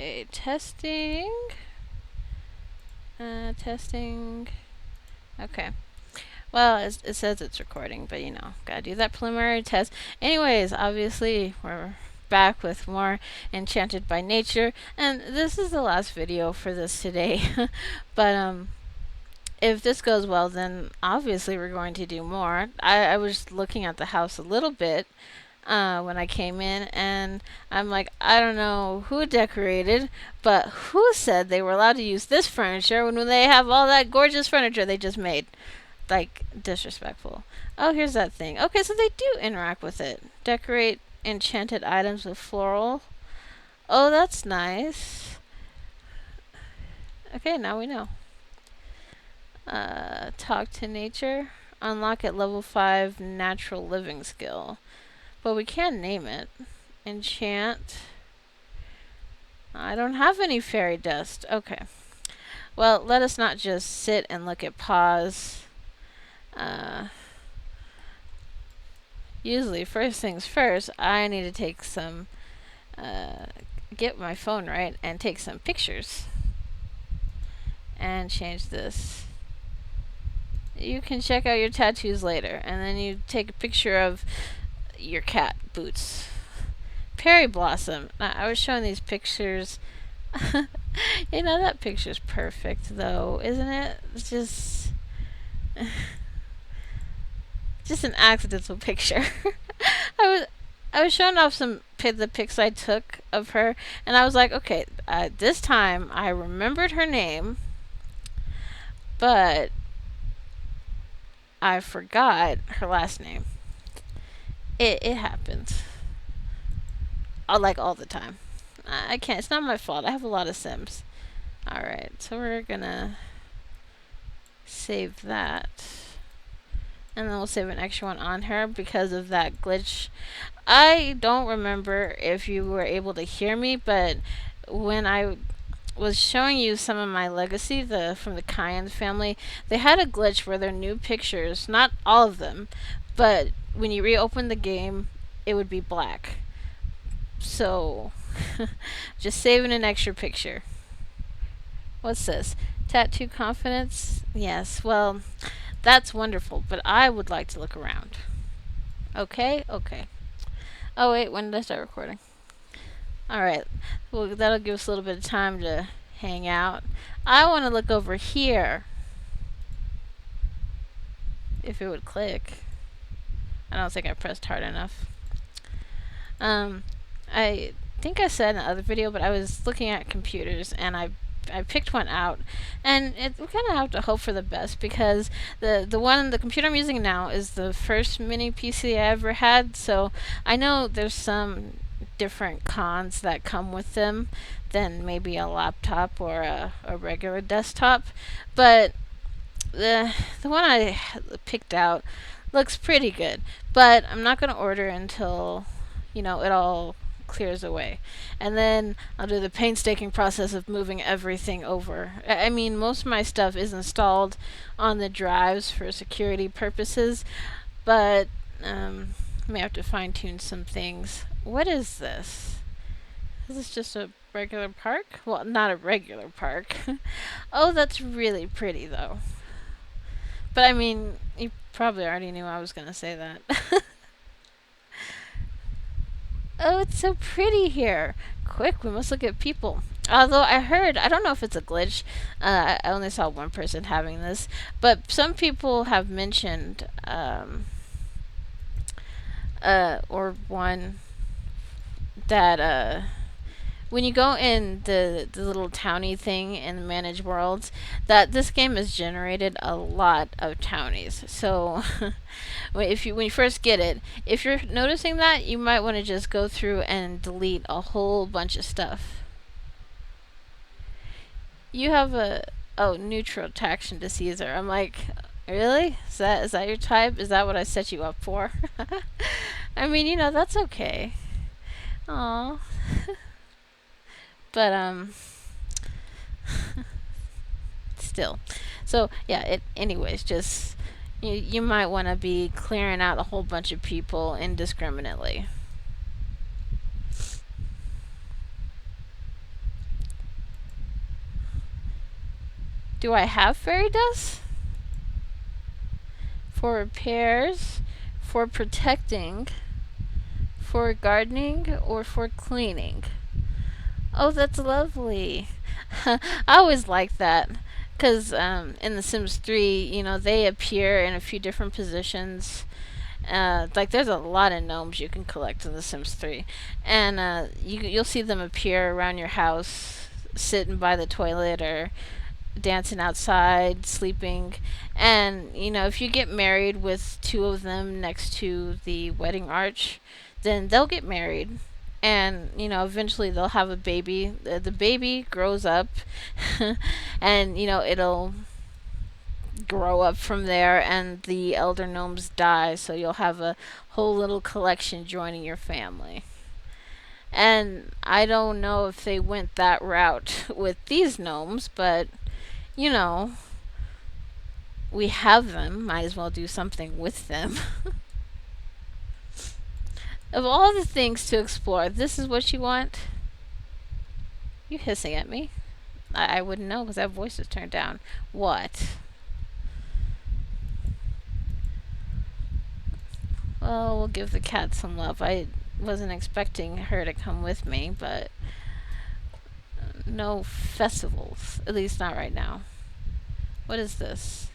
Okay, testing. Testing. Okay. Well, it says it's recording, but you know, gotta do that preliminary test. Anyways, obviously, we're back with more Enchanted by Nature, and this is the last video for this today. But if this goes well, then obviously we're going to do more. I was looking at the house a little bit when I came in, and I'm like, I don't know who decorated, but who said they were allowed to use this furniture when they have all that gorgeous furniture they just made? Like, disrespectful. Oh, here's that thing. Okay, so they do interact with it. Decorate enchanted items with floral. Oh, that's nice. Okay, now we know. Talk to nature. Unlock at level 5 natural living skill. But we can name it. Enchant. I don't have any fairy dust. Okay. Well, let us not just sit and look at pause. Usually, first things first, I need to take some, get my phone right and take some pictures. And change this. You can check out your tattoos later, and then you take a picture of your cat boots. Perry blossom. I was showing these pictures. You know, that picture's perfect, though, isn't it? It's just an accidental picture. I was showing off the pics I took of her, and I was like, okay, this time I remembered her name, but I forgot her last name. It happens. Like all the time. I can't. It's not my fault. I have a lot of Sims. Alright, so we're gonna save that. And then we'll save an extra one on her because of that glitch. I don't remember if you were able to hear me, but when I was showing you some of my legacy, from the Cayenne family, they had a glitch where their new pictures, not all of them, but when you reopen the game, it would be black. So, just saving an extra picture. What's this? Tattoo confidence? Yes, well, that's wonderful, but I would like to look around. Okay? Okay. Oh, wait, when did I start recording? Alright, well, that'll give us a little bit of time to hang out. I want to look over here. If it would click. I don't think I pressed hard enough. I think I said in the other video, but I was looking at computers and I picked one out, and we kind of have to hope for the best because the computer I'm using now is the first mini PC I ever had, so I know there's some different cons that come with them than maybe a laptop or a regular desktop, but the one I picked out looks pretty good, but I'm not going to order until, you know, it all clears away. And then I'll do the painstaking process of moving everything over. I mean, most of my stuff is installed on the drives for security purposes, but I may have to fine-tune some things. What is this? Is this just a regular park? Well, not a regular park. Oh, that's really pretty, though. But I mean, you probably already knew I was going to say that. Oh, it's so pretty here. Quick, we must look at people. Although I heard, I don't know if it's a glitch. I only saw one person having this, but some people have mentioned, or one that when you go in the little townie thing in the manage worlds, that this game has generated a lot of townies. So when you first get it, if you're noticing that, you might want to just go through and delete a whole bunch of stuff. You have neutral traction to Caesar. I'm like, really? Is that your type? Is that what I set you up for? I mean, you know, that's okay. Aww. But still. So yeah, anyways, just you might want to be clearing out a whole bunch of people indiscriminately. Do I have fairy dust? For repairs, for protecting, for gardening, or for cleaning? Oh, that's lovely. I always like that. Because in The Sims 3, they appear in a few different positions. Like, there's a lot of gnomes you can collect in The Sims 3. And you'll see them appear around your house, sitting by the toilet or dancing outside, sleeping. And, if you get married with two of them next to the wedding arch, then they'll get married. And, eventually they'll have a baby. The baby grows up, and, it'll grow up from there, and the elder gnomes die, so you'll have a whole little collection joining your family. And I don't know if they went that route with these gnomes, but you know, we have them, might as well do something with them. Of all the things to explore, this is what you want? You hissing at me? I wouldn't know because that voice is turned down. What? Well, we'll give the cat some love. I wasn't expecting her to come with me, but no festivals. At least not right now. What is this?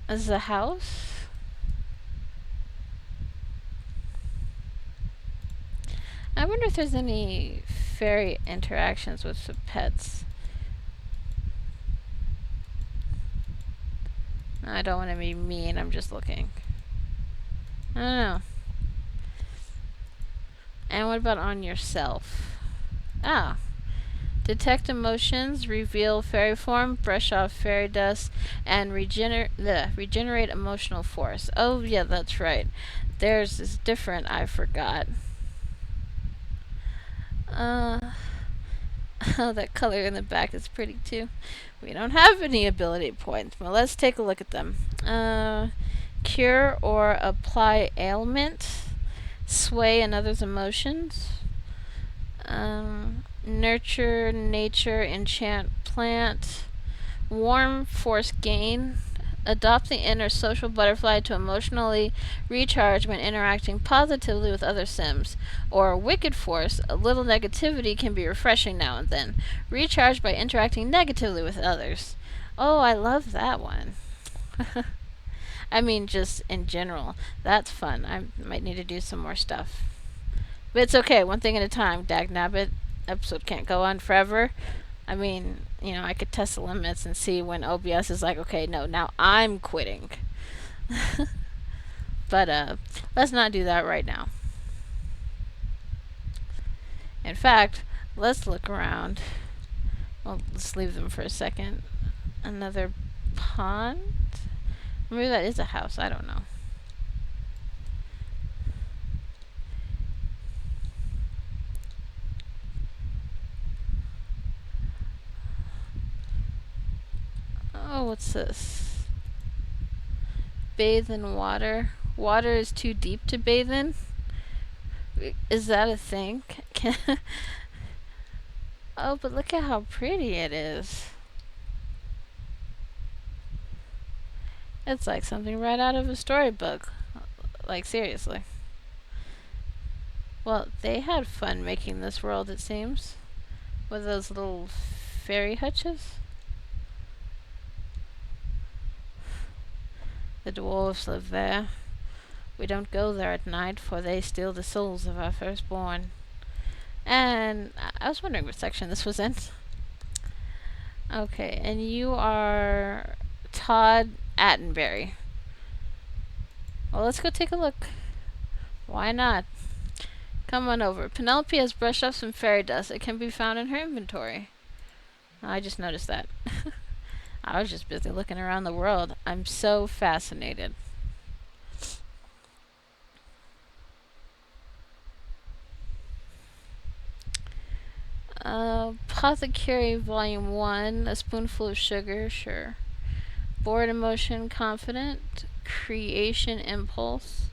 This is a house? I wonder if there's any fairy interactions with the pets. I don't want to be mean, I'm just looking. I don't know. And what about on yourself? Ah. Detect emotions, reveal fairy form, brush off fairy dust, and regenerate emotional force. Oh, yeah, that's right. Theirs is different, I forgot. Oh, that color in the back is pretty too. We don't have any ability points. Well, let's take a look at them. Cure or apply ailment. Sway another's emotions. Nurture nature, enchant plant. Warm force gain. Adopt the inner social butterfly to emotionally recharge when interacting positively with other Sims. Or wicked force, a little negativity can be refreshing now and then. Recharge by interacting negatively with others. Oh, I love that one. I mean, just in general. That's fun. I might need to do some more stuff. But it's okay, one thing at a time, Dagnabbit. Episode can't go on forever. I mean, I could test the limits and see when OBS is like, okay, no, now I'm quitting. But let's not do that right now. In fact, let's look around. Well, let's leave them for a second. Another pond? Maybe that is a house, I don't know. Oh, what's this? Bathe in water. Water is too deep to bathe in? Is that a thing? Oh, but look at how pretty it is. It's like something right out of a storybook. Like, seriously. Well, they had fun making this world, it seems. With those little fairy hutches. The dwarves live there. We don't go there at night, for they steal the souls of our firstborn. And I was wondering what section this was in. Okay, and you are Todd Attenberry. Well, let's go take a look. Why not? Come on over. Penelope has brushed off some fairy dust. It can be found in her inventory. I just noticed that. I was just busy looking around the world. I'm so fascinated. Apothecary Volume 1. A spoonful of sugar. Sure. Bored emotion. Confident. Creation impulse.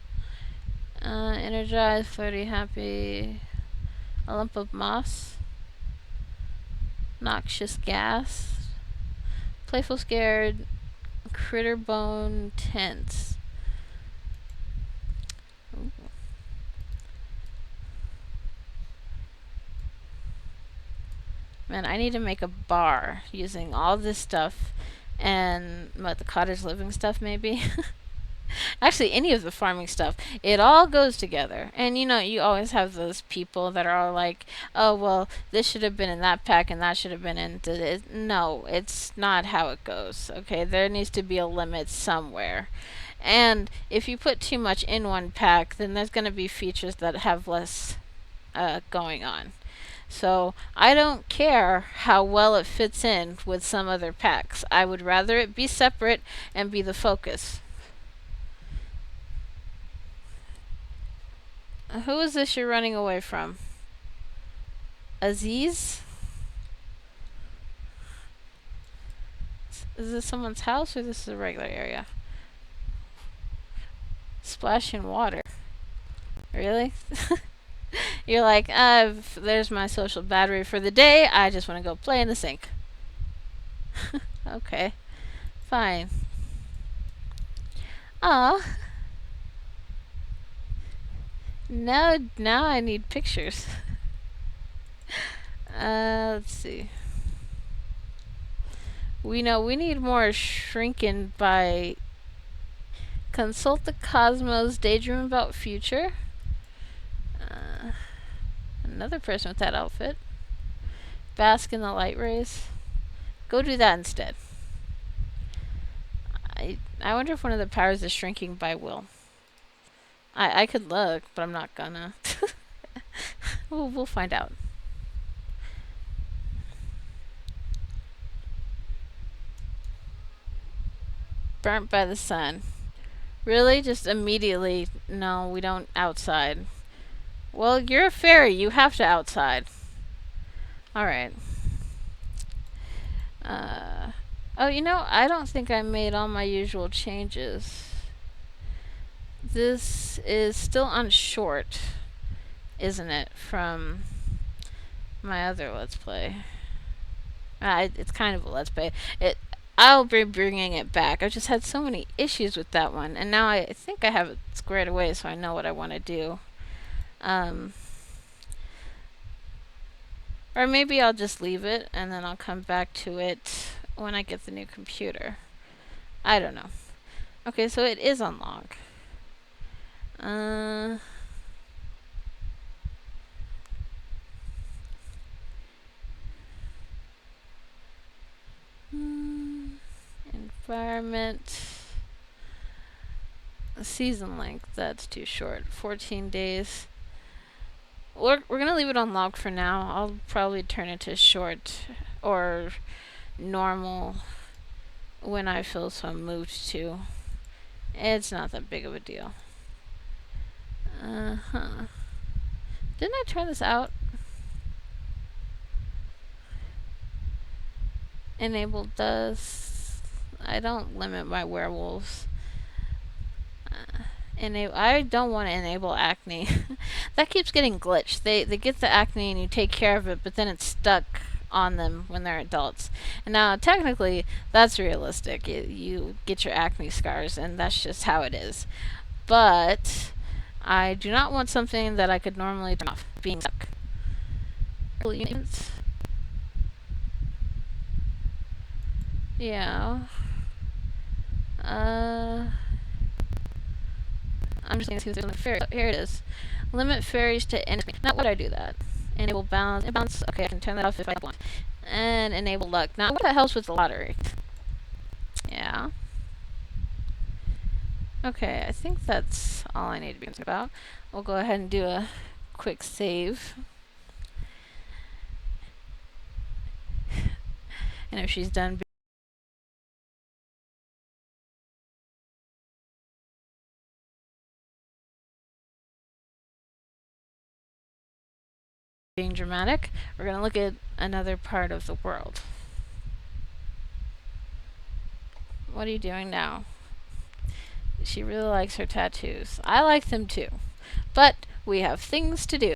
Energized. Flirty. Happy. A lump of moss. Noxious gas. Playful, scared, critter bone, tense. Ooh. Man, I need to make a bar using all this stuff and what, the cottage living stuff maybe. Actually, any of the farming stuff, it all goes together. And you know, you always have those people that are all like, "Oh, well, this should have been in that pack and that should have been in." No, it's not how it goes. Okay, there needs to be a limit somewhere. And if you put too much in one pack, then there's going to be features that have less going on. So I don't care how well it fits in with some other packs. I would rather it be separate and be the focus. Who is this you're running away from? Aziz? Is this someone's house or this is a regular area? Splashing water. Really? You're like, there's my social battery for the day. I just want to go play in the sink. Okay. Fine. Aw. Now I need pictures. Let's see. We know we need more shrinking by consult the cosmos, daydream about future. Another person with that outfit. Bask in the light rays. Go do that instead. I wonder if one of the powers is shrinking by will. I could look, but I'm not gonna. We'll find out. Burnt by the sun. Really? Just immediately? No, we don't outside. Well, you're a fairy. You have to outside. Alright. Oh, you know, I don't think I made all my usual changes. This is on short, isn't it, from my other Let's Play? It's kind of a Let's Play. I'll be bringing it back. I've just had so many issues with that one, and now I think I have it squared away, so I know what I want to do. Or maybe I'll just leave it, and then I'll come back to it when I get the new computer. I don't know. Okay, so it is on log. Environment. Season length, that's too short. 14 days. We're gonna leave it on log for now. I'll probably turn it to short or normal when I feel so moved to. It's not that big of a deal. Didn't I try this out? Enable does. I don't limit my werewolves. I don't want to enable acne. That keeps getting glitched. They get the acne and you take care of it, but then it's stuck on them when they're adults. And now, technically, that's realistic. You get your acne scars, and that's just how it is. But I do not want something that I could normally turn off being stuck. Yeah. I'm just going to see if there's a fairy. Here it is. Limit fairies to Innisgreen. Now, why do I do that? Enable balance. Okay, I can turn that off if I want. And enable luck. Now, what the hell's with the lottery? Yeah. Okay, I think that's all I need to be concerned about. We'll go ahead and do a quick save. And if she's done being dramatic, we're going to look at another part of the world. What are you doing now? She really likes her tattoos. I like them too. But we have things to do.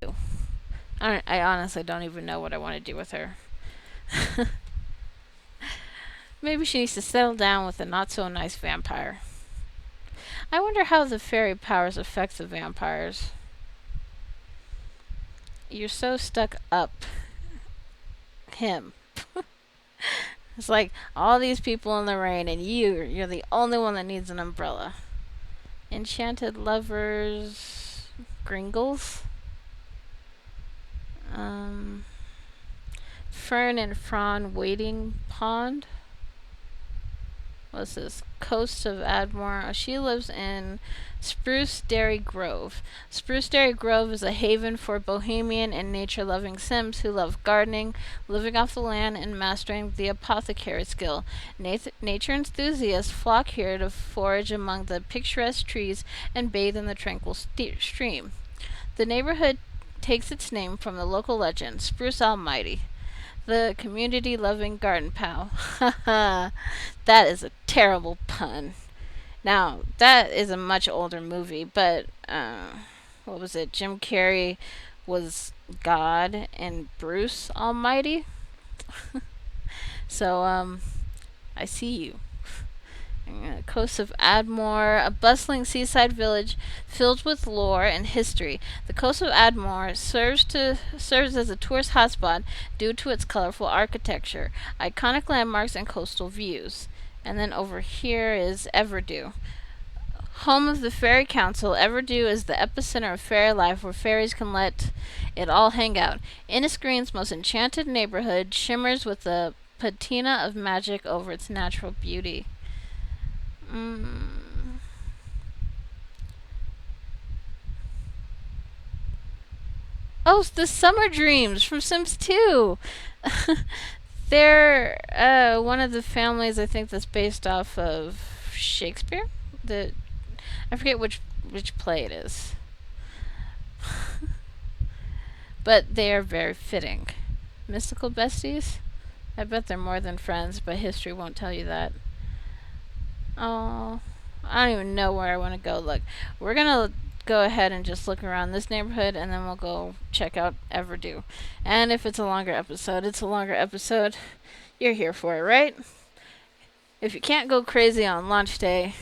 I honestly don't even know what I want to do with her. Maybe she needs to settle down with a not so nice vampire. I wonder how the fairy powers affect the vampires. You're so stuck up him. It's like all these people in the rain and you're the only one that needs an umbrella. Enchanted lovers Gringles. Um Fern and Fron waiting pond. What's this? Coast of Admore. Oh, she lives in Spruce Dairy Grove. Spruce Dairy Grove is a haven for bohemian and nature loving Sims who love gardening, living off the land, and mastering the apothecary skill. Nature enthusiasts flock here to forage among the picturesque trees and bathe in the tranquil stream. The neighborhood takes its name from the local legend, Spruce Almighty, the community loving garden pal. Haha, that is a terrible pun. Now, that is a much older movie, but what was it? Jim Carrey was God and Bruce Almighty. So, I see you. Coast of Admore, a bustling seaside village filled with lore and history. The coast of Admore serves as a tourist hotspot due to its colorful architecture, iconic landmarks, and coastal views. And then over here is Everdew. Home of the Fairy Council, Everdew is the epicenter of fairy life where fairies can let it all hang out. Innisgreen's most enchanted neighborhood shimmers with the patina of magic over its natural beauty. Mm. Oh, the Summer Dreams from Sims 2. They're one of the families I think that's based off of Shakespeare. The I forget which play it is, but they are very fitting. Mystical besties. I bet they're more than friends, but history won't tell you that. Oh, I don't even know where I want to go. Look, we're gonna go ahead and just look around this neighborhood, and then we'll go check out Everdew. And if it's a longer episode, it's a longer episode. You're here for it, right? If you can't go crazy on launch day,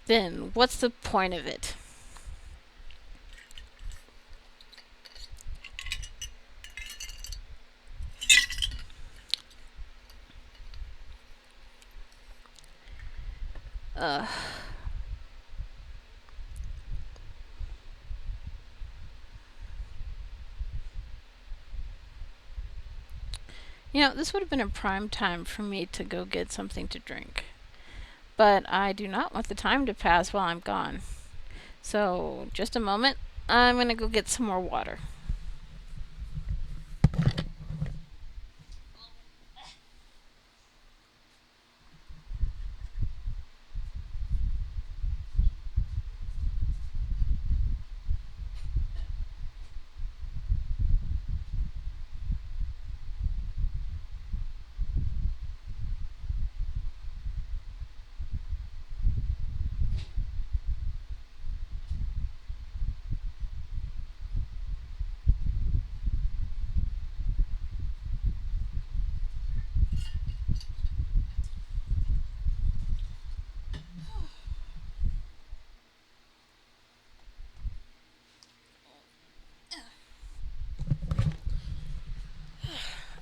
then what's the point of it? Uh, this would have been a prime time for me to go get something to drink. But I do not want the time to pass while I'm gone. So, just a moment. I'm gonna go get some more water.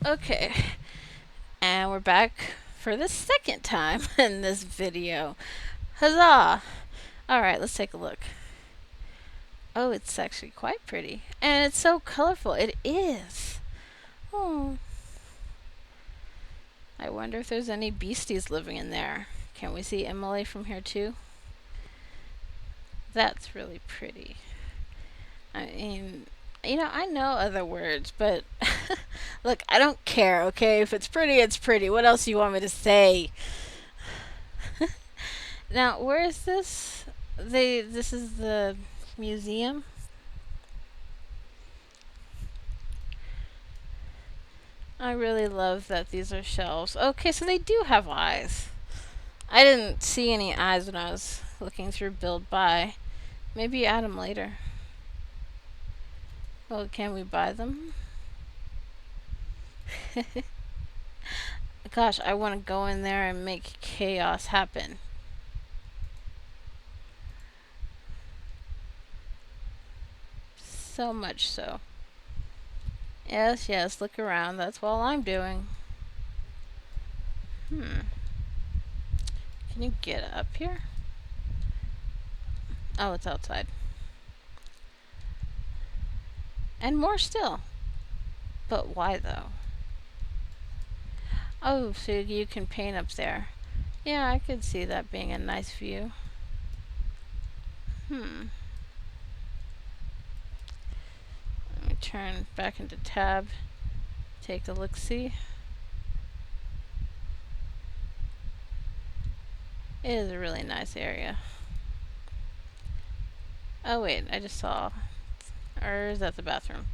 Okay, and we're back for the second time in this video. Huzzah! Alright, let's take a look. Oh, it's actually quite pretty. And it's so colorful. It is. Oh. I wonder if there's any beasties living in there. Can we see Mmkay from here too? That's really pretty. I mean, I know other words, but look, I don't care, okay? If it's pretty, it's pretty. What else do you want me to say? Now, where is this? This is the museum. I really love that these are shelves. Okay, so they do have eyes. I didn't see any eyes when I was looking through Build Buy. Maybe you add them later. Well, can we buy them? Gosh, I want to go in there and make chaos happen. So much so. Yes, yes, look around. That's all I'm doing. Can you get up here? Oh, it's outside. And more still. But why though? Oh, so you can paint up there. Yeah, I could see that being a nice view. Let me turn back into tab. Take a look-see. It is a really nice area. Oh wait, I just saw. Or is that the bathroom?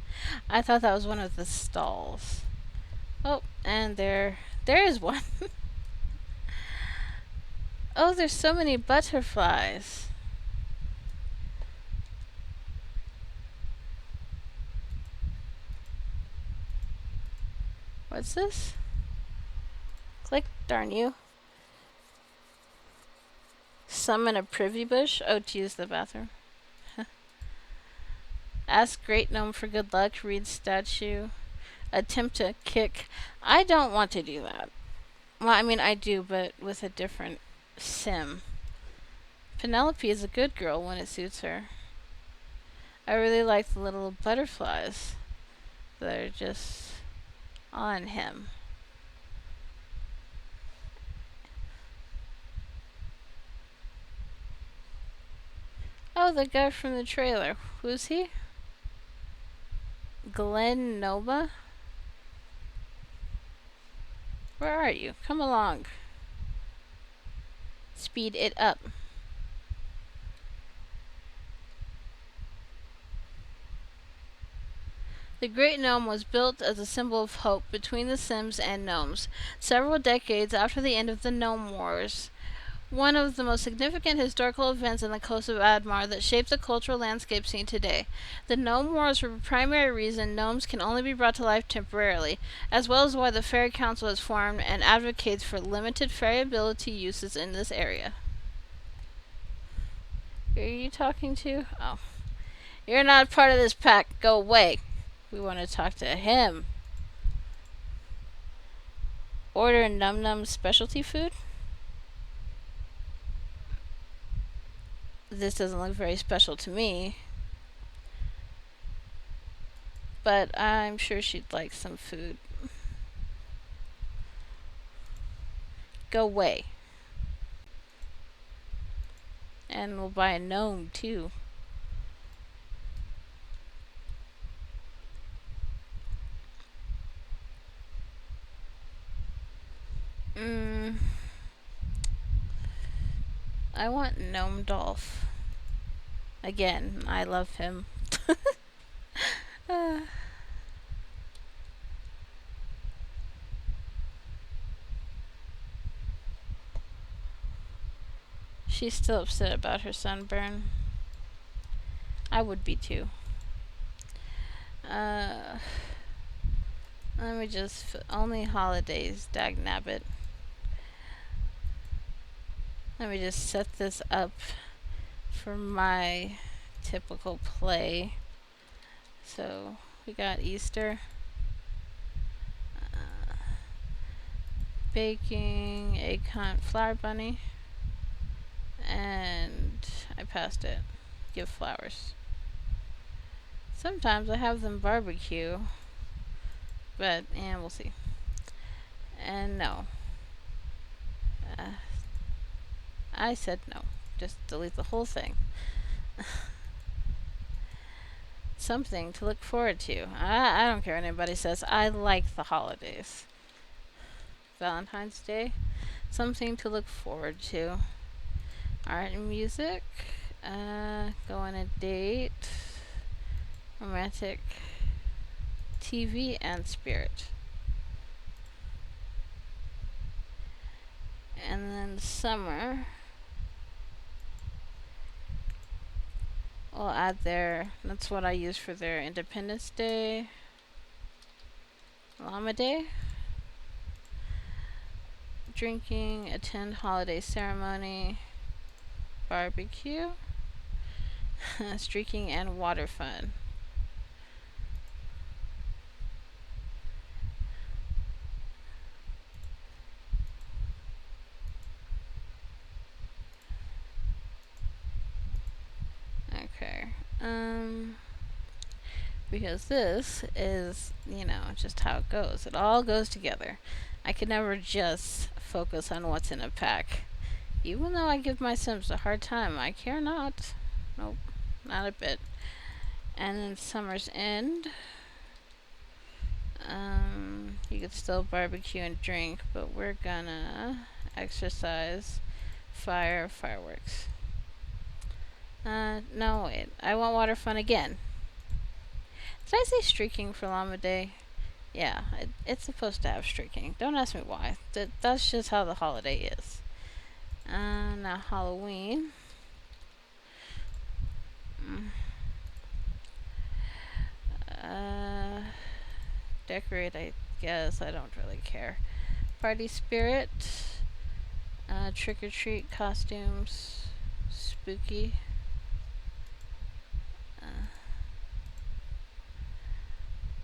I thought that was one of the stalls. Oh, and there is one. Oh, there's so many butterflies. What's this? Click, darn you. Summon a privy bush? Oh, to use the bathroom. Ask Great Gnome for good luck. Read statue. Attempt to kick. I don't want to do that. Well, I mean, I do, but with a different sim. Penelope is a good girl when it suits her. I really like the little butterflies that are just on him. Oh, the guy from the trailer. Who's he? Glenn Nova? Where are you? Come along. Speed it up. The Great Gnome was built as a symbol of hope between the Sims and gnomes. Several decades after the end of the Gnome Wars, one of the most significant historical events in the coast of Admar that shaped the cultural landscape seen today. The Gnome Wars were the primary reason gnomes can only be brought to life temporarily, as well as why the Fairy Council has formed and advocates for limited fairy ability uses in this area. Who are you talking to? Oh. You're not part of this pack. Go away. We want to talk to him. Order Num Num specialty food? This doesn't look very special to me. But I'm sure she'd like some food. Go away. And we'll buy a gnome too. I want Gnome Dolph. Again, I love him. She's still upset about her sunburn. I would be too. Let me just... only holidays, dagnabbit. Let me just set this up for my typical play. So, we got Easter. Baking, egg hunt, flower bunny. And I passed it. Give flowers. Sometimes I have them barbecue. But, we'll see. And no. I said no. Just delete the whole thing. Something to look forward to. I don't care what anybody says. I like the holidays. Valentine's Day. Something to look forward to. Art and music. Go on a date. Romantic. TV and spirit. And then summer. We'll add their... that's what I use for their Independence Day. Llama Day. drinking, attend holiday ceremony, barbecue, streaking, and water fun. Okay. Because this is, you know, just how it goes. It all goes together. I could never just focus on what's in a pack. Even though I give my Sims a hard time, I care not. Nope, not a bit. And then summer's end. You could still barbecue and drink, but we're gonna exercise, fire, fireworks. No, wait. I want water fun again. Did I say streaking for Llama Day? Yeah, it's supposed to have streaking. Don't ask me why. That's just how the holiday is. Now Halloween. Decorate, I guess. I don't really care. Party spirit. Trick or treat costumes. Spooky.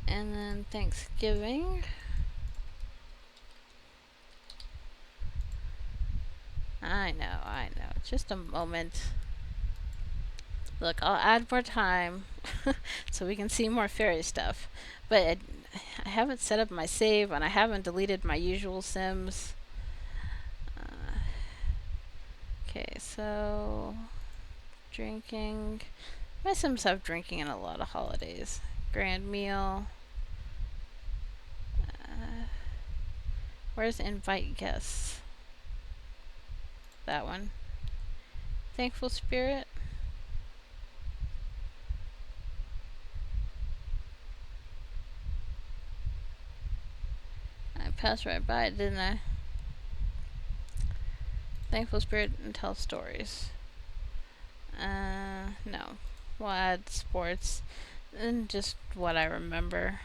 And then Thanksgiving. I know. Just a moment. Look, I'll add more time so we can see more fairy stuff. But I haven't set up my save and I haven't deleted my usual Sims. Okay, so drinking. My Sims have drinking in a lot of holidays. Grand meal. Where's invite guests? That one. Thankful spirit. I passed right by it, didn't I? Thankful spirit and tell stories. No. We'll add sports and just what I remember.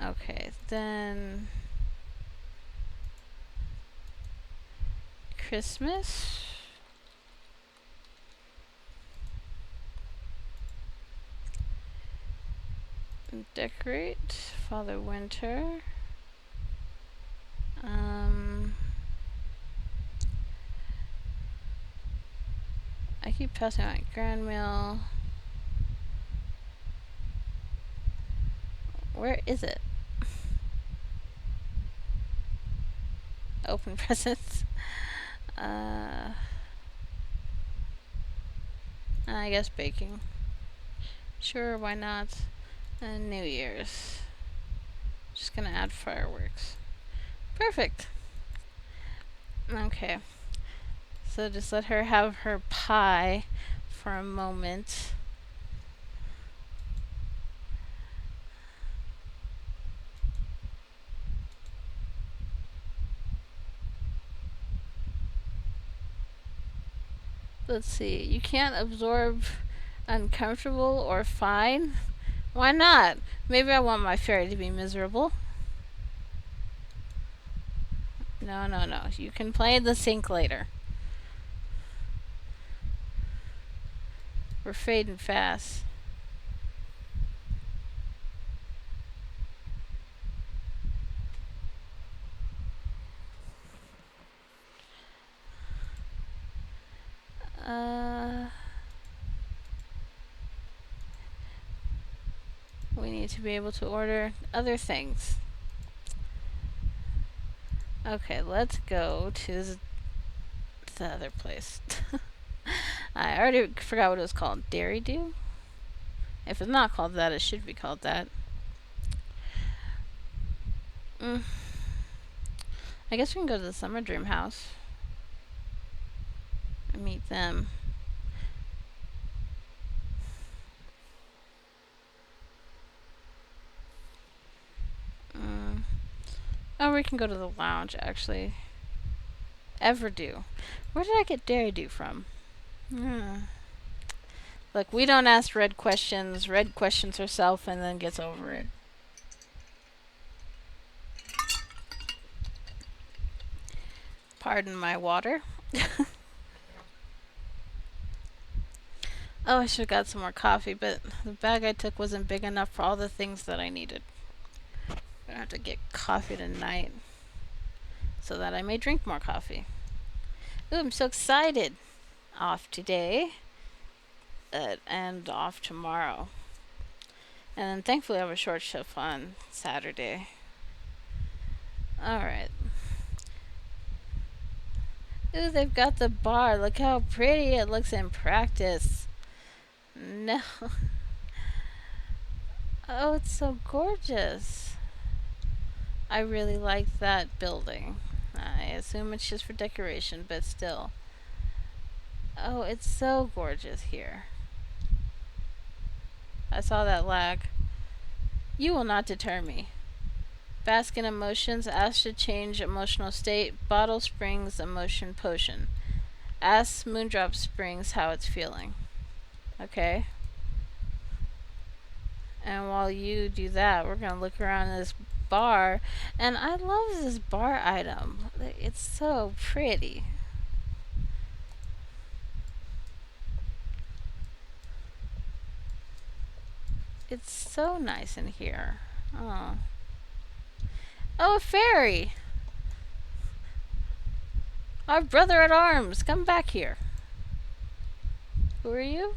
Okay, then Christmas. Decorate. Father Winter. I keep passing out grand meal. Where is it? Open presents. I guess baking. Sure, why not? And New Year's. Just gonna add fireworks. Perfect. Okay. So just let her have her pie for a moment. Let's see. You can't absorb uncomfortable or fine. Why not? Maybe I want my fairy to be miserable. No. You can play in the sink later. We're fading fast. We need to be able to order other things. Okay, let's go to the other place. I already forgot what it was called. Dairy Dew? If it's not called that, it should be called that. I guess we can go to the Summer Dream house and meet them. Oh, we can go to the lounge, actually. Everdew. Where did I get Dairy Dew from? Look, we don't ask Red questions. Red questions herself and then gets over it. Pardon my water. Oh, I should have got some more coffee, but the bag I took wasn't big enough for all the things that I needed. I'm gonna have to get coffee tonight so that I may drink more coffee. Ooh, I'm so excited. Off today and off tomorrow. And then thankfully I have a short shift on Saturday. Alright. Ooh, they've got the bar. Look how pretty it looks in practice. No. Oh, it's so gorgeous. I really like that building. I assume it's just for decoration, but still. Oh, it's so gorgeous here. I saw that lag. You will not deter me. Bask in emotions. Ask to change emotional state. Bottle Springs emotion potion. Ask Moondrop Springs how it's feeling. Okay. And while you do that, we're gonna look around this bar. And I love this bar item. It's so pretty. It's so nice in here. Oh. Oh, a fairy! Our brother at arms! Come back here. Who are you?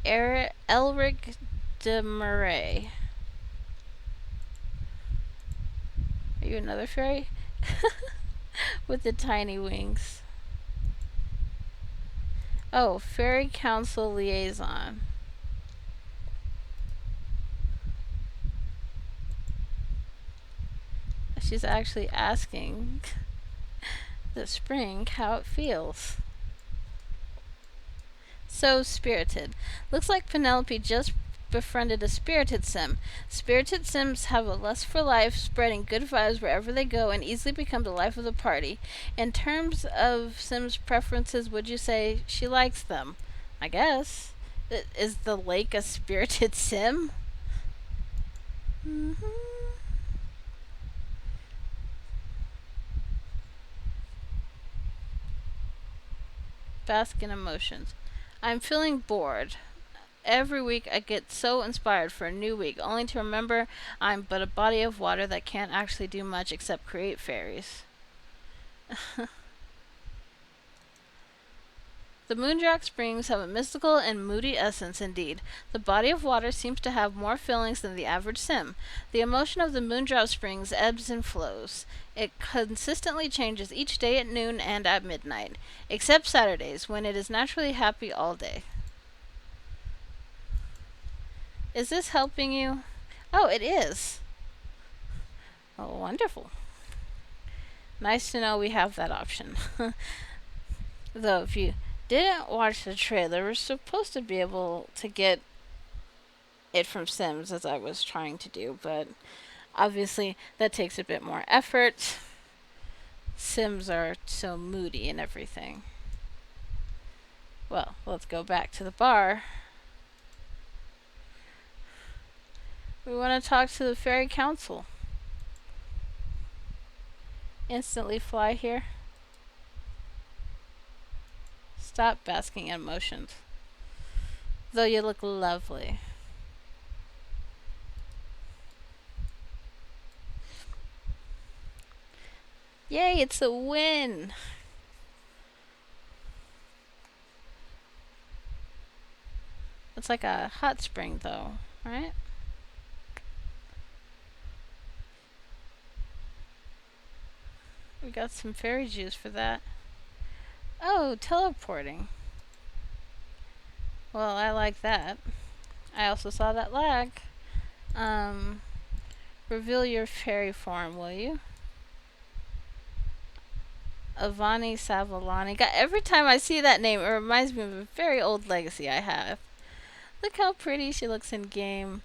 Elric de Murray. Are you another fairy? With the tiny wings. Oh, Fairy Council Liaison. She's actually asking the spring how it feels. So spirited. Looks like Penelope just befriended a spirited sim. Spirited sims have a lust for life, spreading good vibes wherever they go, and easily become the life of the party. In terms of sims' preferences, would you say she likes them? I guess. Is the lake a spirited sim? Mm-hmm. Bask in emotions. I'm feeling bored. Every week I get so inspired for a new week, only to remember I'm but a body of water that can't actually do much except create fairies. The Moondrock Springs have a mystical and moody essence indeed. The body of water seems to have more feelings than the average sim. The emotion of the Moondrop Springs ebbs and flows. It consistently changes each day at noon and at midnight, except Saturdays, when it is naturally happy all day. Is this helping you? Oh, it is. Oh, wonderful. Nice to know we have that option. Though, if you didn't watch the trailer, we're supposed to be able to get it from Sims, as I was trying to do, but obviously that takes a bit more effort. Sims are so moody and everything. Well, let's go back to the bar. We want to talk to the Fairy Council. Instantly fly here. Stop basking in emotions. Though you look lovely. Yay, it's a win! It's like a hot spring, though, right? We got some fairy juice for that. Oh, teleporting. Well, I like that. I also saw that lag. Reveal your fairy form, will you? Avani Savalani. God, every time I see that name, it reminds me of a very old legacy I have. Look how pretty she looks in game.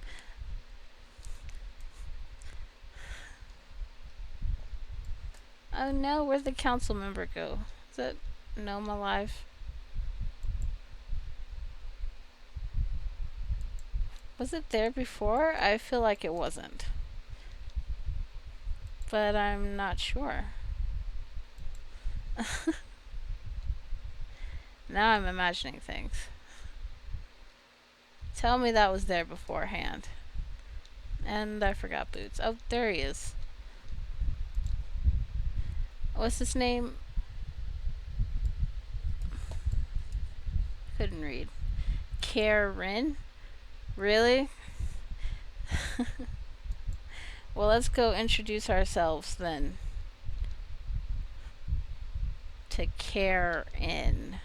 Oh no, where'd the council member go? Is it Gnome alive? Was it there before? I feel like it wasn't. But I'm not sure. Now I'm imagining things. Tell me that was there beforehand. And I forgot Boots. Oh, there he is. What's his name? Couldn't read. Karen? Really? Well, let's go introduce ourselves then to Karen.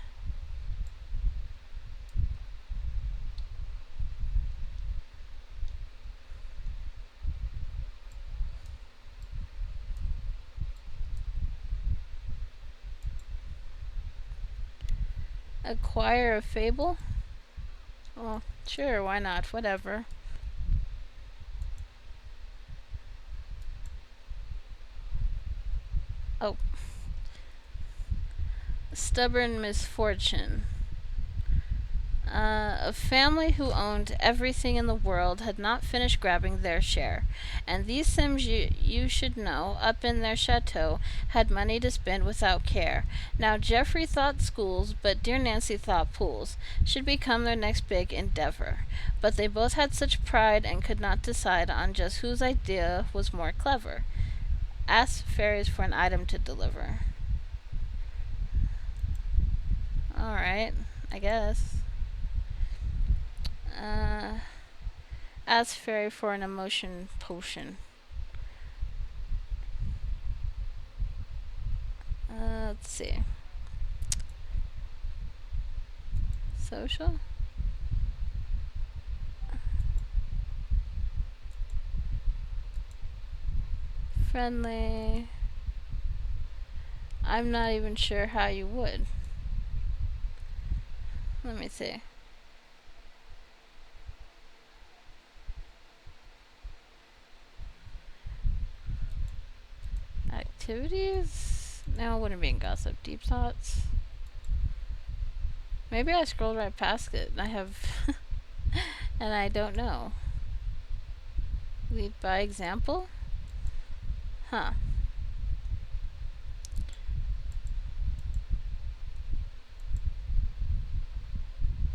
Acquire a fable? Well, sure, why not? Whatever. Oh. Stubborn misfortune. A family who owned everything in the world had not finished grabbing their share, and these Sims you should know, up in their chateau, had money to spend without care. Now Geoffrey thought schools, but dear Nancy thought pools, should become their next big endeavor. But they both had such pride and could not decide on just whose idea was more clever. Ask fairies for an item to deliver. Alright, I guess. Ask fairy for an emotion potion. Let's see. Social? Friendly. I'm not even sure how you would. Let me see. Activities? No, it wouldn't be in gossip. Deep thoughts? Maybe I scrolled right past it and I have and I don't know. Lead by example? Huh.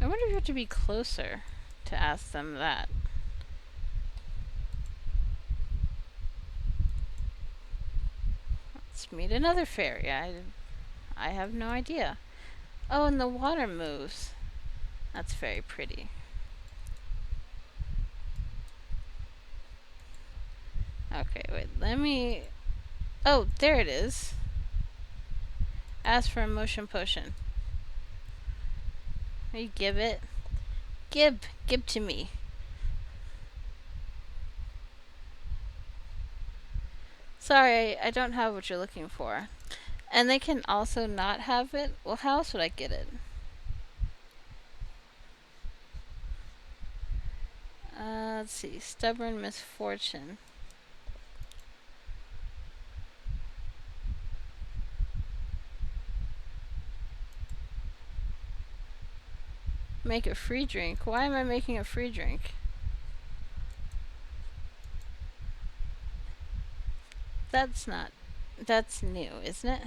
I wonder if you have to be closer to ask them that. Let's meet another fairy. I have no idea. Oh, and the water moves. That's very pretty. Okay, wait, let me... Oh, there it is. Ask for a motion potion. You give it. Give to me. Sorry, I don't have what you're looking for. And they can also not have it? Well, how else would I get it? Let's see. Stubborn misfortune. Make a free drink. Why am I making a free drink? That's not... That's new, isn't it?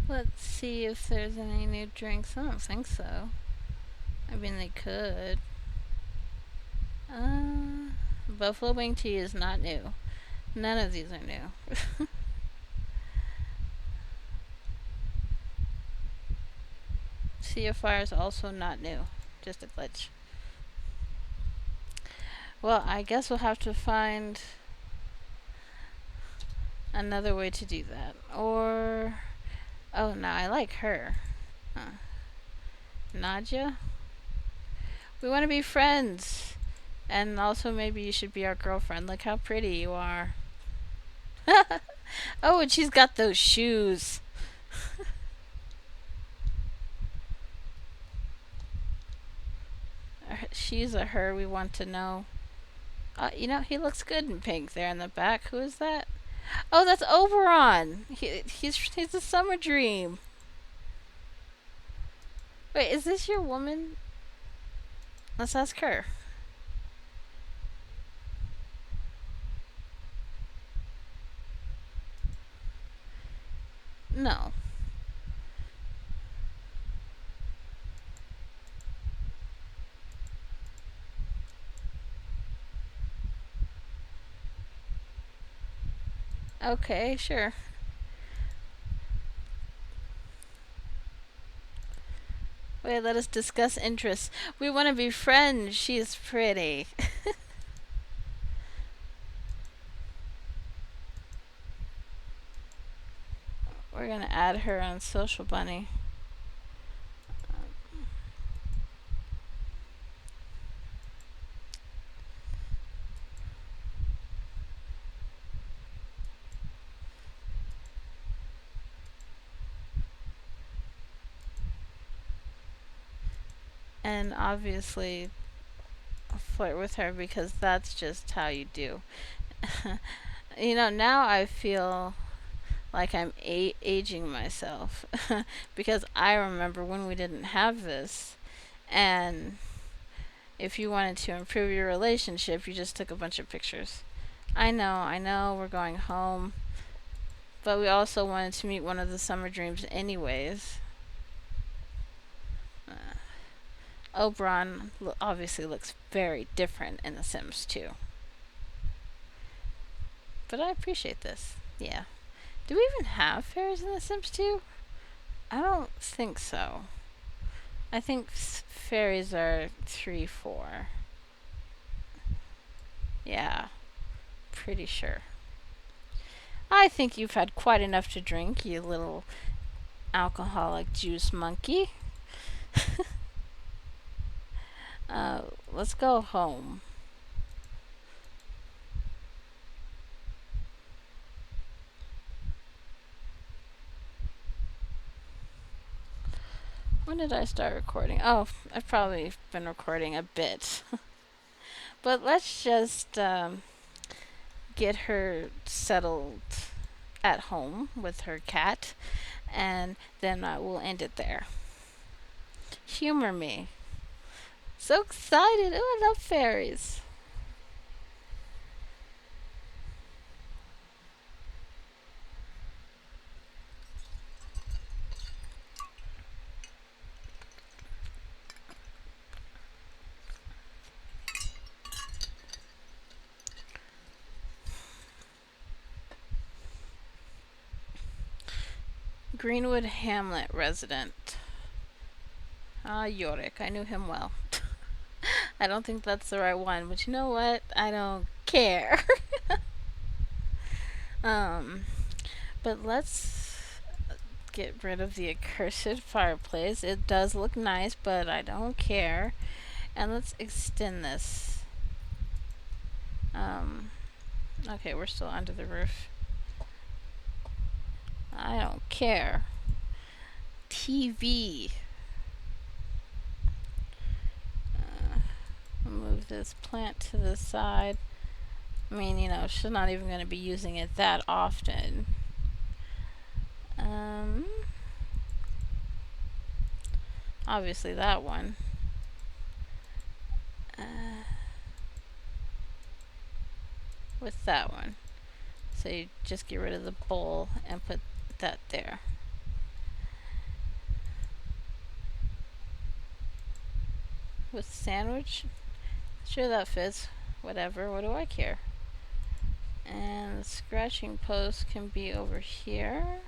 Let's see if there's any new drinks. I don't think so. I mean, they could. Buffalo wing tea is not new. None of these are new. Sea of Fire is also not new. Just a glitch. Well, I guess we'll have to find another way to do that. Or... Oh, no, I like her. Nadia? We want to be friends. And also maybe you should be our girlfriend. Look how pretty you are. Oh, and she's got those shoes. She's a her we want to know. You know, he looks good in pink there in the back. Who is that? Oh, that's Oberon. He's a summer dream. Wait, is this your woman? Let's ask her. No. Okay, sure. Wait, let us discuss interests. We want to be friends. She is pretty. We're gonna add her on Social Bunny. And obviously flirt with her because that's just how you do. You know, now I feel like I'm aging myself because I remember when we didn't have this, and if you wanted to improve your relationship, you just took a bunch of pictures. I know, we're going home, but we also wanted to meet one of the summer dreams, anyways. Oberon obviously looks very different in The Sims 2. But I appreciate this. Yeah. Do we even have fairies in The Sims 2? I don't think so. I think fairies are 3, 4. Yeah, pretty sure. I think you've had quite enough to drink, you little alcoholic juice monkey. uh, let's go home. When did I start recording? Oh, I've probably been recording a bit. But let's just get her settled at home with her cat, and then we'll end it there. Humor me. So excited. Oh, I love fairies. Greenwood Hamlet resident. Ah, Yorick. I knew him well. I don't think that's the right one, but you know what? I don't care. um, but let's get rid of the accursed fireplace. It does look nice, but I don't care. And let's extend this. Okay, we're still under the roof. I don't care. TV. Move this plant to the side. I mean, you know, she's not even going to be using it that often. Obviously that one. With that one. So you just get rid of the bowl and put that there. With sandwich? Sure, that fits. Whatever, what do I care? And the scratching post can be over here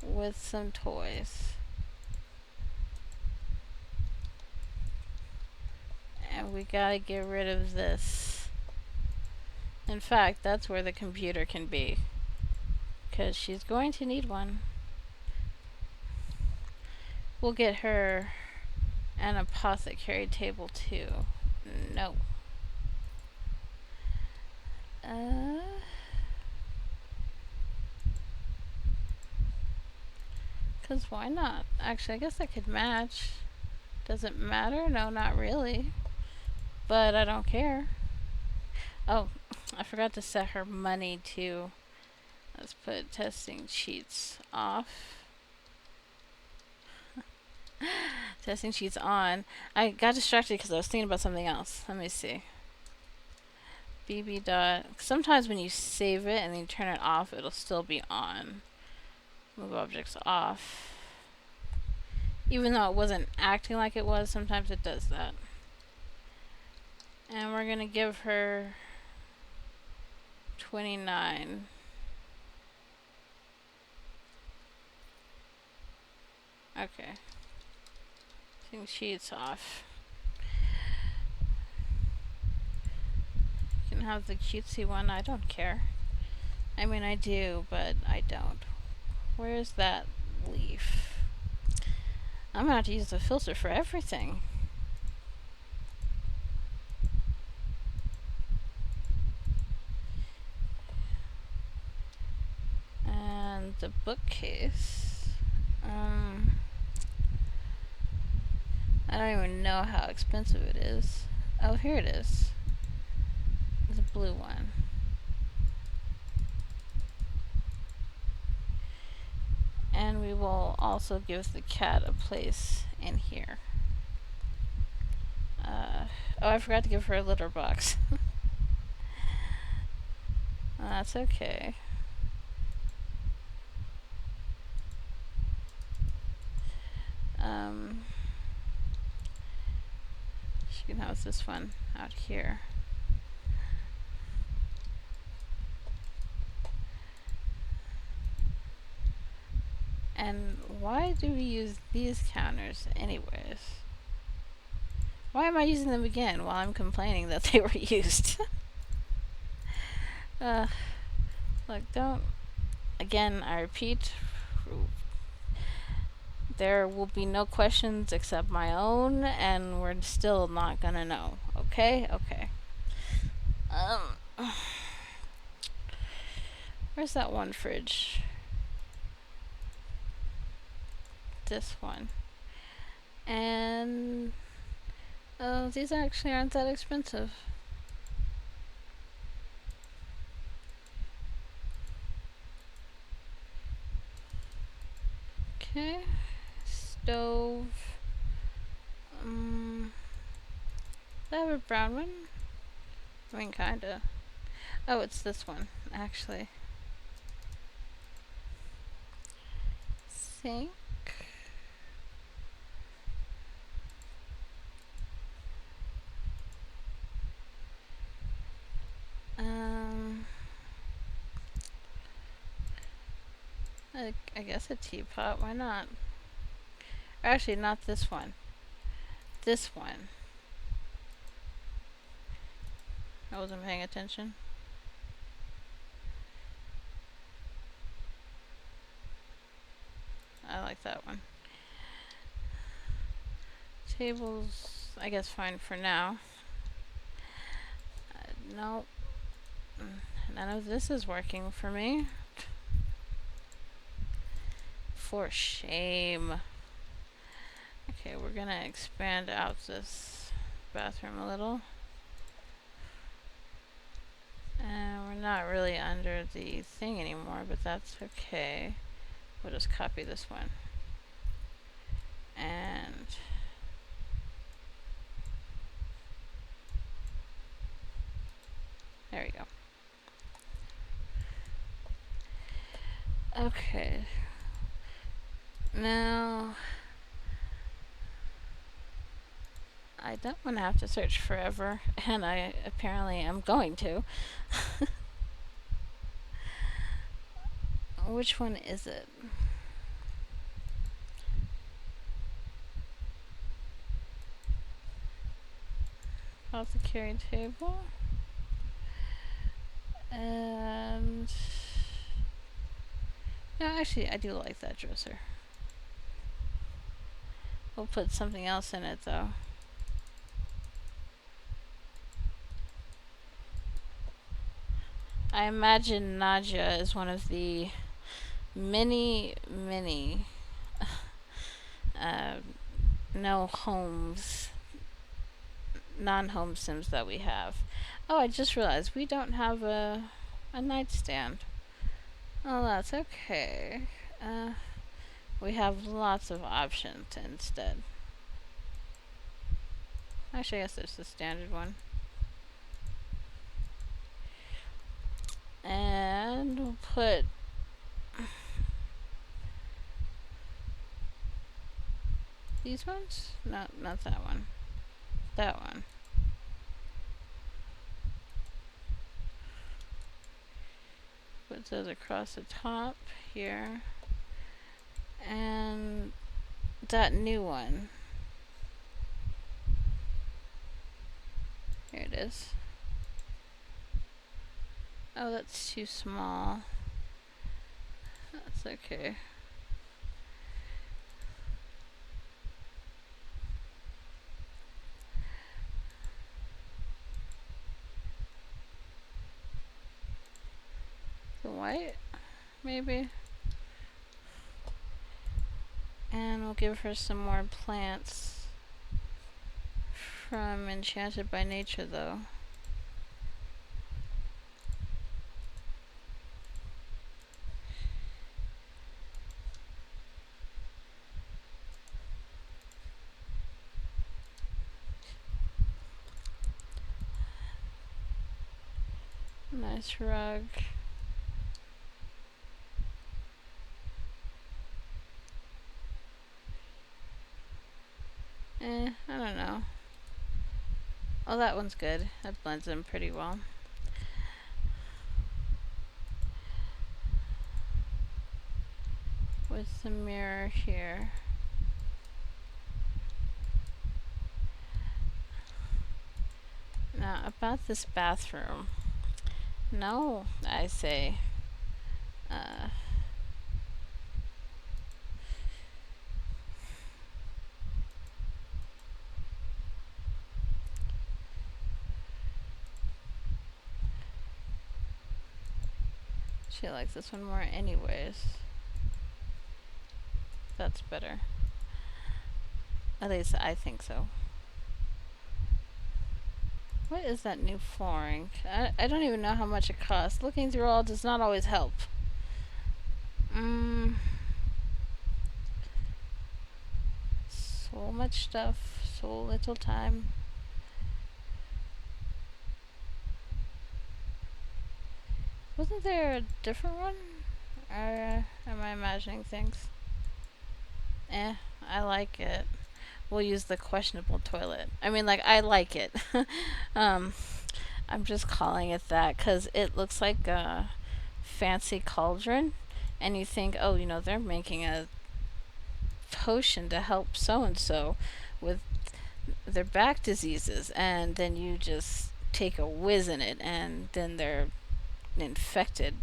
with some toys. And we gotta get rid of this. In fact, that's where the computer can be, because she's going to need one. We'll get her an apothecary table too. No. Because why not? Actually, I guess I could match. Does it matter? No, not really. But I don't care. Oh, I forgot to set her money too. Let's put testing cheats off. Testing sheets on. I got distracted because I was thinking about something else. Let me see. BB dot. Sometimes when you save it and then you turn it off, it'll still be on. Move objects off. Even though it wasn't acting like it was, sometimes it does that. And we're gonna give her 29. Okay. Testing sheets off. You can have the cutesy one. I don't care. I mean, I do, but I don't. Where's that leaf? I'm gonna have to use the filter for everything. And the bookcase. I don't even know how expensive it is. Oh, here it is. The blue one. And we will also give the cat a place in here. Oh, I forgot to give her a litter box. That's okay. She can house this one out here. And why do we use these counters anyways? Why am I using them again while I'm complaining that they were used? Look, don't. Again, I repeat, there will be no questions except my own, and we're still not gonna know. Okay? Okay. Where's that one fridge? This one. And oh, these actually aren't that expensive. Okay. Stove. Do I have a brown one? I mean, kinda. Oh, it's this one, actually. Sink. I guess a teapot, why not? Actually, not this one. This one. I wasn't paying attention. I like that one. Tables, I guess fine for now. No. None of this is working for me. For shame. Okay, we're gonna expand out this bathroom a little. And we're not really under the thing anymore, but that's okay. We'll just copy this one. And there we go. Okay. Now, I don't want to have to search forever, and I apparently am going to. Which one is it? Apothecary table. And no, actually, I do like that dresser. We'll put something else in it, though. I imagine Nadia is one of the many no homes, non-home sims that we have. Oh, I just realized we don't have a nightstand. Oh, that's okay. We have lots of options instead. Actually, I guess there's the standard one. And we'll put these ones? No, not that one. That one. Put those across the top here. And that new one. Here it is. Oh, that's too small. That's okay. The white, maybe. And we'll give her some more plants from Enchanted by Nature, though. Nice rug. I don't know. Oh, that one's good. That blends in pretty well. With the mirror here. Now, about this bathroom. No, I say. She likes this one more anyways. That's better. At least I think so. What is that new flooring? I don't even know how much it costs. Looking through all does not always help. So much stuff, so little time. Wasn't there a different one? Or am I imagining things? I like it. We'll use the questionable toilet. I mean, like, I like it. I'm just calling it that because it looks like a fancy cauldron. And you think, oh, you know, they're making a potion to help so and so with their back diseases. And then you just take a whiz in it, and then they're infected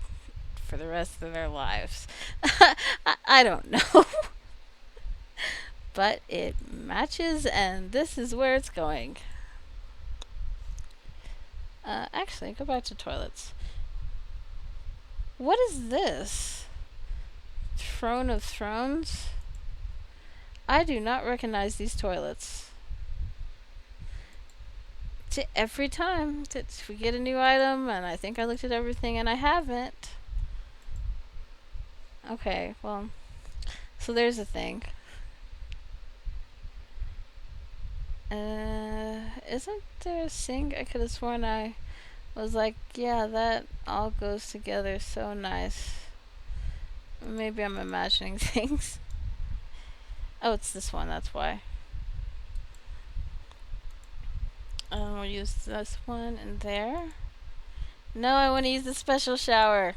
for the rest of their lives. I don't know. But it matches, and this is where it's going. Actually, go back to toilets. What is this? Throne of Thrones? I do not recognize these toilets. Every time that we get a new item, and I think I looked at everything, and I haven't. Okay, well, so there's a thing. Isn't there a sink? I could have sworn I was like, yeah, that all goes together so nice. Maybe I'm imagining things. Oh, it's this one, that's why. We'll use this one in there. No, I want to use the special shower.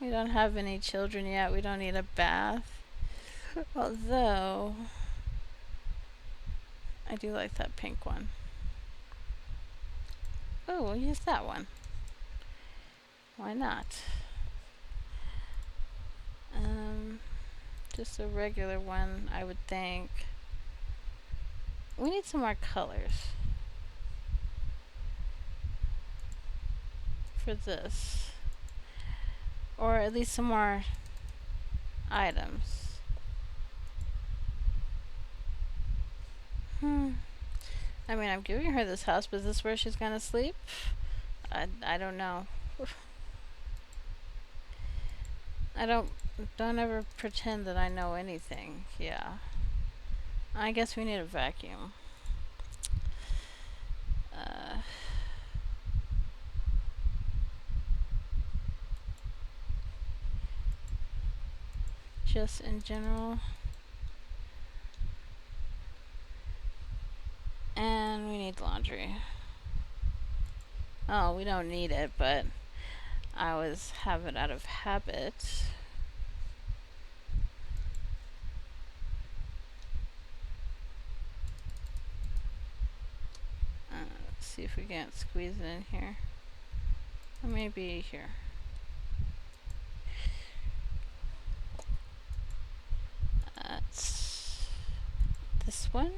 We don't have any children yet. We don't need a bath. Although, I do like that pink one. Oh, we'll use that one. Why not? Just a regular one, I would think. We need some more colors for this. Or at least some more items. I mean, I'm giving her this house, but is this where she's gonna sleep? I don't know. I don't ever pretend that I know anything. Yeah. I guess we need a vacuum. Uh, just in general. And we need laundry. Oh, we don't need it, but I always have it out of habit. Let's see if we can't squeeze it in here. Or maybe here. That's this one.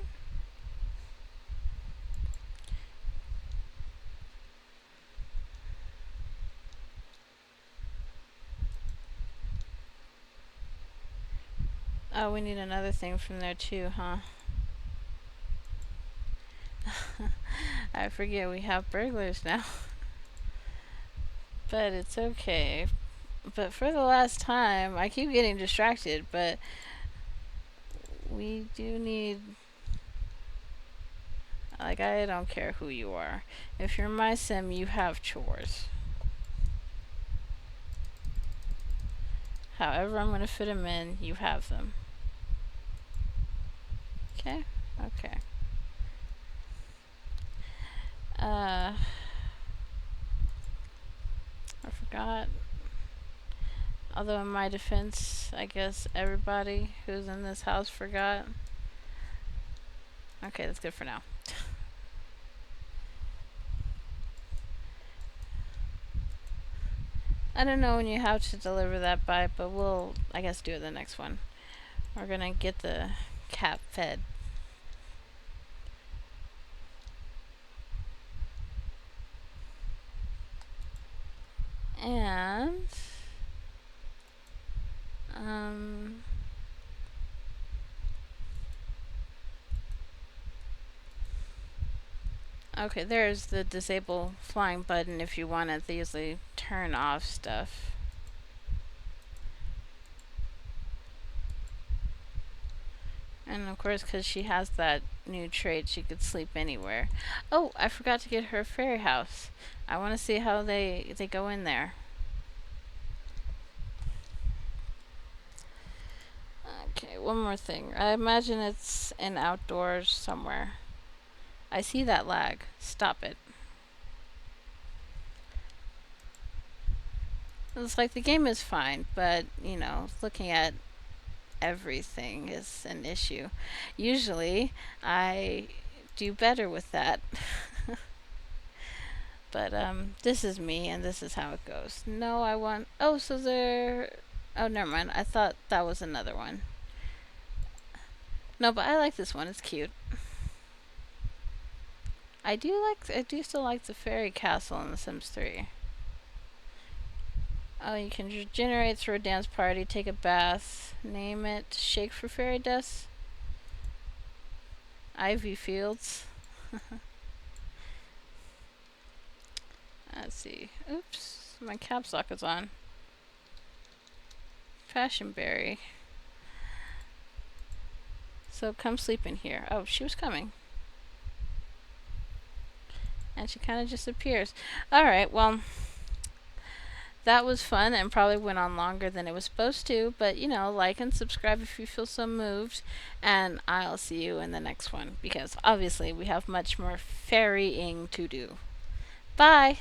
Oh, we need another thing from there too, huh? I forget we have burglars now. But it's okay. But for the last time, I keep getting distracted, but we do need... Like, I don't care who you are. If you're my sim, you have chores. However I'm going to fit them in, you have them. Okay? Okay. I forgot. Although in my defense, I guess everybody who's in this house forgot. Okay, that's good for now. I don't know when you have to deliver that by, but we'll, I guess, do it the next one. We're gonna get the cat fed. And okay, there's the disable flying button if you want to easily turn off stuff. And of course, because she has that new trait, she could sleep anywhere. Oh, I forgot to get her fairy house. I want to see how they go in there. Okay, one more thing. I imagine it's in outdoors somewhere. I see that lag. Stop it. It's like the game is fine, but, you know, looking at everything is an issue. Usually, I do better with that. But, this is me, and this is how it goes. No, I want... Oh, so there... Oh, never mind. I thought that was another one. No, but I like this one. It's cute. I do still like the fairy castle in The Sims 3. Oh, you can regenerate, throw a dance party, take a bath, name it, shake for fairy dust. Ivy Fields. Let's see. Oops, my caps lock is on. Fashionberry. So come sleep in here. Oh, she was coming. And she kind of just appears. Alright, well, that was fun and probably went on longer than it was supposed to. But, you know, like and subscribe if you feel so moved. And I'll see you in the next one. Because obviously we have much more ferrying to do. Bye!